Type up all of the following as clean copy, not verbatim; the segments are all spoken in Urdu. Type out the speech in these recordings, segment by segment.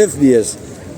FBS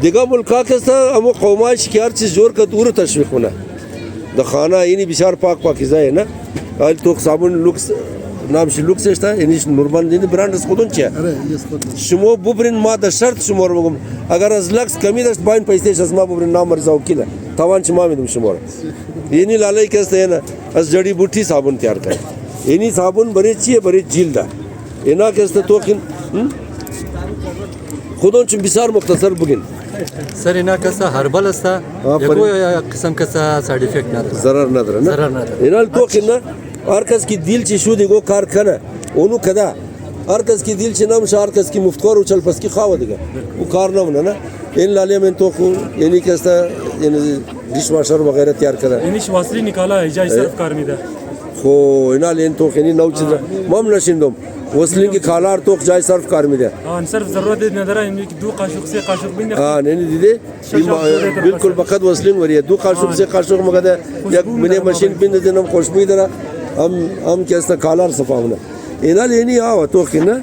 دیگه ملکا کستا امو قومای شکار چیز جور که دور تشویق کنه د خانه اینی بسیار پاک پاکیزه نه ال تو صابون لوکس نامش لوکس است اینیش نورمال این برندس خودون چیه شما ببرین ما د شرط شما رو میگم اگر از لکس کمی داشت باین پیسه از ما ببرین نام مرزاو کیله توان شما میدم شما اینی لاله کسته نه از جڑی بوٹی صابون تیار کرد اینی صابون بری چیه بری جلد اینا کسته توکین خودون چون بسیار مختصر بگین سر اینا کسا هربل است یکو یا قسم کسا ساید افکت نداره zarar نداره نه zarar نداره اینا توکین نه هر کس کی دیل چی شو دیگو کار کنه اونو کدا هر کس کی دیل چی نمشه هر کس کی مفتکار و چل پس کی خواهد دیگه او کار نمونه نه این لاله من تو خو یعنی کسته یعنی دیش واشر وغیره تیار کرده اینیش واسلی نکالا ایجای صرف کار میده خو اینا لین تو خنی نو چیز مام نشیندم وصلین کی کالار تو جای صرف کار میده آن صرف ضرورت نداره این که دو قاشق سه قاشق بین نه دیده بالکل فقط وصلین وریه دو قاشق سه قاشق مگه یک منی ماشین بینده دینم خوشبوی داره هم کسته کالار صفاونه اینا لینی آوا تو خنه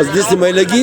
از دست میلگی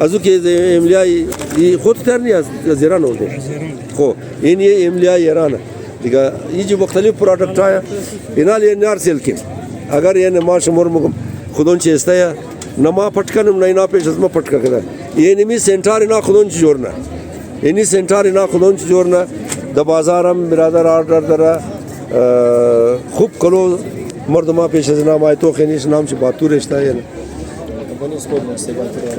ازو که املیای خود ترنی از ایران اوده خو این یه املیای ایرانه دیگه اینجا مختلف پروداکت های اینا لیه نار سیل کن اگر یه ما شمار مگم خودون چه استایا نما پٹکنم نه اینا پیش از ما پٹکا کده یه نمی سنتار اینا خودون چه جورنا اینی سنتار اینا خودون چه جورنا د بازارم برادر آردر داره خوب کلو مردما پیش از نام آیتو خینیش نام چه باتور اشتایه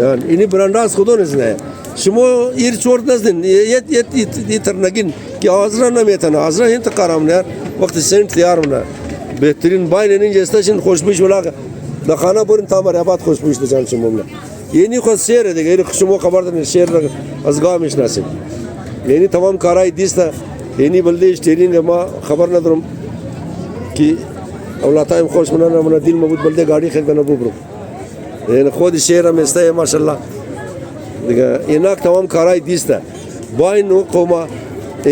yani ini brandas kudonuz ne? Şumo ir çordnazdın. Yet ternagin ki azra ne metana azra hint karam ne? Vakti sent yarmna. Behterin baynenin jestajin hoşmuş ola. Da khana burin tamar abat hoşmuş da can şumomla. Yeni khos şehir de gayri şumo xabardan şehir azgamış nasip. Yeni tamam karay dista. Yeni balde işlerin ma xabar nadrum ki avlatayım hoş muna dil mabud balde gadi khagana bubru. Yani خود شهر هم است ماشاءالله دیگه اینا تمام کارای دیسته باین و قوما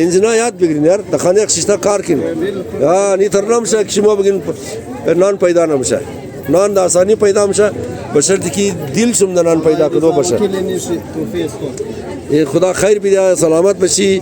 انجنا یاد بگیرین یار دخانه اکشیشتا کار کن یا نیتر نمیشه که شما بگین نان پیدا نمیشه نان د آسانی پیدا میشه بشرطی که دل شم نان پیدا کدو باشه خدا خیر بده سلامت بشی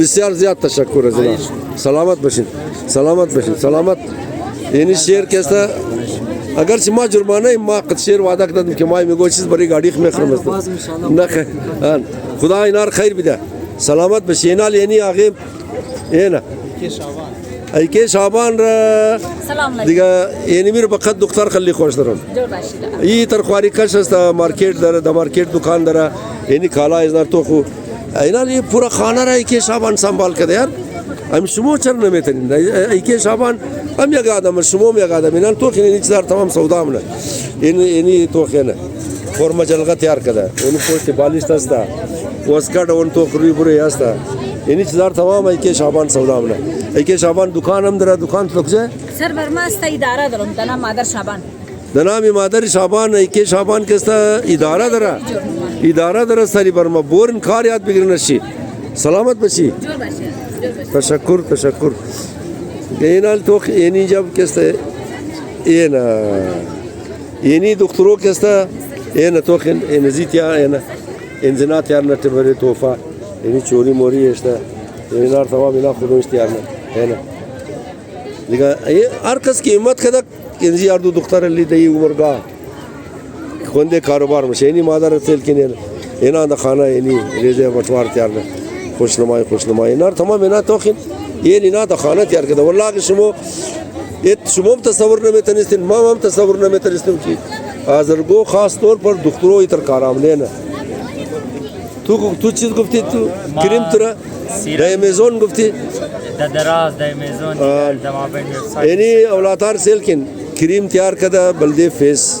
بسیار زیاد تشکر از جناب سلامت بشین سلامت یعنی شیر کیسا اگر ما جرمانه ما قد شیر وعده کردم که ما میگو چیز برای گاڑی میخرم است نه خدا اینار خیر بده سلامت بشینال یعنی آگه اینا ایکه شعبان را دیگه یعنی میره فقط دختر خلی خوش دارم این ترخواری کش است مارکت داره د مارکت دکان داره یعنی کالا ازنار تو خو اینا لی پورا خانه را ایکه شعبان سنبال کرده یار هم شما چرا نمیتونین ایکه شعبان هم یک آدم شما یک آدم اینان تو خیلی نیچدار تمام سودام نه اینی تو خیلی فرما جلگه تیار کرده اون پشت بالیست است واسکات اون تو کروی بوری است اینی چیزار تمام ایکه شعبان سودام نه ایکه شعبان دکان هم داره دکان تلوکه سر برما است اداره دارم دنا مادر شعبان دنامی مادر شعبان ایکه شعبان کستا اداره داره سری برما بورن کار یاد بگیرن شی سلامت بشی تشکر اینال تو یعنی جب کسته اینا یعنی دکترو کسته اینا تو خن انزیتیا اینا انزنات یار نتبره توفا یعنی چوری موری است اینار تمام اینا خودش تیار نه اینا دیگه هر کس کی همت کده انزی یار دو دکتر لی دی عمرگاه خونده کاروبار میشه یعنی مادر تل کینه اینا د خانه یعنی ریزه بټوار تیار نه خوشنمای اینار تمام اینا تو خن یعنی نه د خانه تیار کده والله که شما تصور نمیتونستین ما هم تصور نمیتونستیم که آزرگو خاص طور پر دخترو ایتر کارام لینا تو چیز گفتی تو کریم ترا د امیزون گفتی دراز د امیزون یعنی اولادار سیل کن کریم تیار کده بلده فیس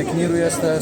یک نیروی است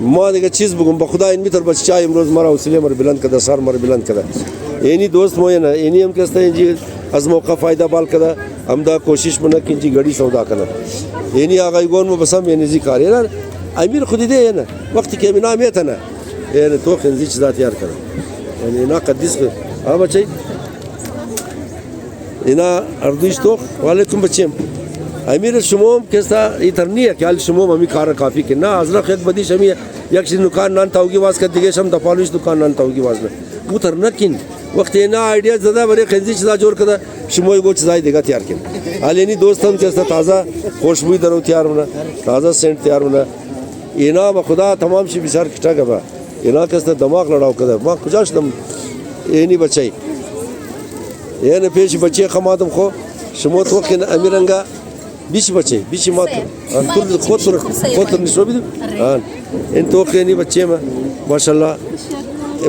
ما دیگه چیز بگم با خدا این میتر بچه چای امروز مرا وسیله مر بلند کده سر مر بلند کده اینی دوست مو نه اینی هم کسته اینجی از موقع فایده بال کده هم دا کوشش منه که اینجی گاڑی سودا کنه اینی آقای گون مو بسام اینی زی کاری نه امیر خودی ده نه وقتی که بنا میت نه یعنی تو خنزی چیزا تیار کنه یعنی اینا قدیس ها بچه اینا اردوش تو وعلیکم بچیم امیر شموم کستا ایترنیه که حال شموم همی کار کافی که نه ازرق یک بدی شمی یک چیز دکان نان تاوگی واس که دیگه شم دپالوش دکان نان تاوگی واس نه اوتر نکین وقتی اینا ایدیا زده بره خنزی چیزا جور کده شموی گو چیزای دیگه تیار کن حال اینی دوستم کستا تازه خوشبوی درو تیار مونه تازه سنت تیار مونه اینا با خدا تمام شی بسیار کتا گبا اینا کستا دماغ لڑاو کده ما کجاش دم اینی بچه یعنی پیش بچه خمادم خو شمو توقین امیرنگا بیش بچه بیش ما طول خاطر نشو بدو این توقینی بچه ما شاءالله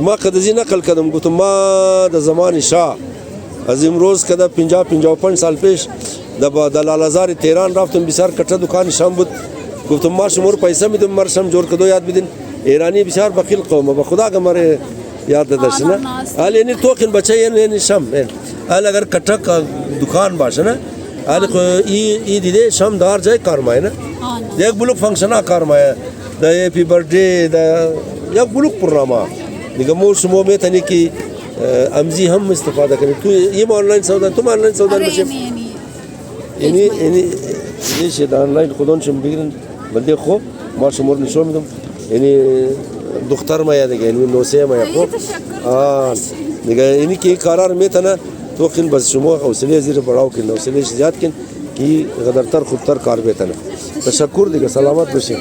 ما قدزی نقل کردم گفتم ما در زمان شاه از امروز کده 50-55 سال پیش در لالازار تهران رفتم بسیار کٹا دکان شام بود گفتم ما شمور پیسه میدم مرشم جور کدو یاد بدین ایرانی بسیار بخیل قوم با خدا که مره یاد داشت نه حال اینی توقین بچه اینی شام حال اگر کٹا دکان باشه نه حال ای دیده شام دار جای کارمایه نه یک بلوک فانکشن ها کارمایه دا هپی برثدے دا یک بلوک پروگرام دیگه مور شما میتونی که امزی هم استفاده کنی تو این آنلاین سودا تو آنلاین سودا میشه یعنی شد آنلاین خودون شم بگیرن بنده خوب ما شمور نشون میدم یعنی دختر ما دیگه یعنی نوسه ما خوب دیگه یعنی که قرار میتونه تو خیلی بس شما حوصله زیر بڑاو کن حوصله زیاد کن که قدرتر خودتر کار بیتنه تشکر دیگه سلامت باشین